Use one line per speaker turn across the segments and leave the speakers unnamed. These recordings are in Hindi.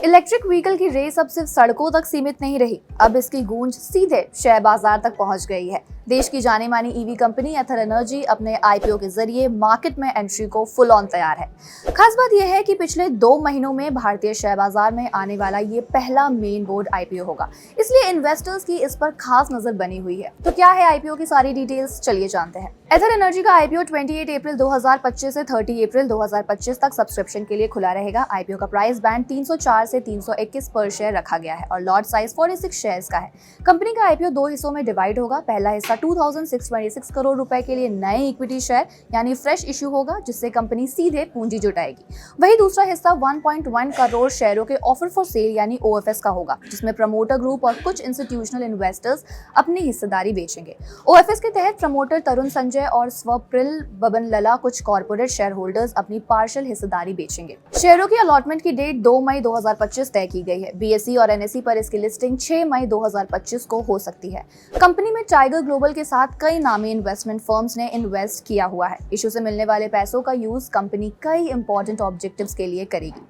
इलेक्ट्रिक व्हीकल की रेस अब सिर्फ सड़कों तक सीमित नहीं रही, अब इसकी गूंज सीधे शेयर बाजार तक पहुंच गई है। देश की जानी मानी ईवी कंपनी एथर एनर्जी अपने आईपीओ के जरिए मार्केट में एंट्री को फुल ऑन तैयार है। खास बात यह है कि पिछले 2 महीनों में भारतीय शेयर बाजार में आने वाला ये पहला मेन बोर्ड आईपीओ होगा, इसलिए इन्वेस्टर्स की इस पर खास नजर बनी हुई है। तो क्या है आईपीओ की सारी डिटेल्स, चलिए जानते हैं। एथर एनर्जी का आईपीओ 28 अप्रैल 2025 से 30 अप्रैल 2025 तक सब्सक्रिप्शन के लिए खुला रहेगा। आईपीओ का प्राइस बैंड 304 से 321 पर शेयर रखा गया है और लॉट साइज 46 शेयर्स का है। कंपनी का आईपीओ 2 हिस्सों में डिवाइड होगा। पहला हिस्सा 2626 करोड़ रुपए के लिए नए इक्विटी शेयर यानी फ्रेश इश्यू होगा, जिससे कंपनी सीधे पूंजी जुटाएगी। वही दूसरा हिस्सा 1.1 करोड़ शेयरों के ऑफर फॉर सेल यानी ओएफएस का होगा, जिसमें प्रमोटर ग्रुप और कुछ इंस्टीट्यूशनल इन्वेस्टर्स अपनी हिस्सेदारी बेचेंगे। ओएफएस के तहत प्रमोटर तरुण संजय और स्वप्निल बबनलला कुछ कॉर्पोरेट शेयर होल्डर्स अपनी पार्शियल हिस्सेदारी बेचेंगे। शेयरों की अलॉटमेंट की डेट 2 मई 2025 तय की गई है। बीएसई और एनएसई पर इसकी लिस्टिंग 6 मई 2025 को हो सकती है। कंपनी में टाइगर ग्लोबल के साथ कई नामी इन्वेस्टमेंट फर्म्स ने इन्वेस्ट किया हुआ है। इशू से मिलने वाले पैसों का यूज कंपनी कई इंपॉर्टेंट ऑब्जेक्टिव्स के लिए करेगी।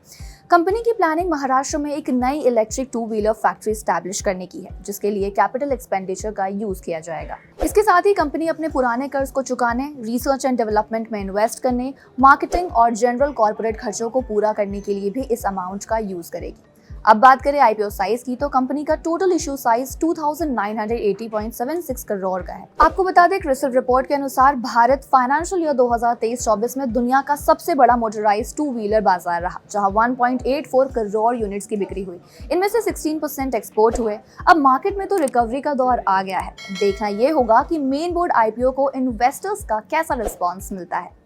कंपनी की प्लानिंग महाराष्ट्र में एक नई इलेक्ट्रिक 2 व्हीलर फैक्ट्री स्टैब्लिश करने की है, जिसके लिए कैपिटल एक्सपेंडिचर का यूज किया जाएगा। इसके साथ ही कंपनी अपने पुराने कर्ज को चुकाने, रिसर्च एंड डेवलपमेंट में इन्वेस्ट करने, मार्केटिंग और जनरल कॉर्पोरेट खर्चों को पूरा करने के लिए भी इस अमाउंट का यूज करेगी। अब बात करें आईपीओ साइज की, तो कंपनी का टोटल इशू साइज 2980.76 करोड़ का है। आपको बता दें, क्रिसिल रिपोर्ट के अनुसार भारत फाइनेंशियल ईयर 2023-24 में दुनिया का सबसे बड़ा मोटराइज्ड 2 व्हीलर बाजार रहा, जहां 1.84 करोड़ यूनिट्स की बिक्री हुई। इनमें से 16% एक्सपोर्ट हुए। अब मार्केट में तो रिकवरी का दौर आ गया है। देखना यह होगा कि मेन बोर्ड आईपीओ को इन्वेस्टर्स का कैसा रिस्पॉन्स मिलता है।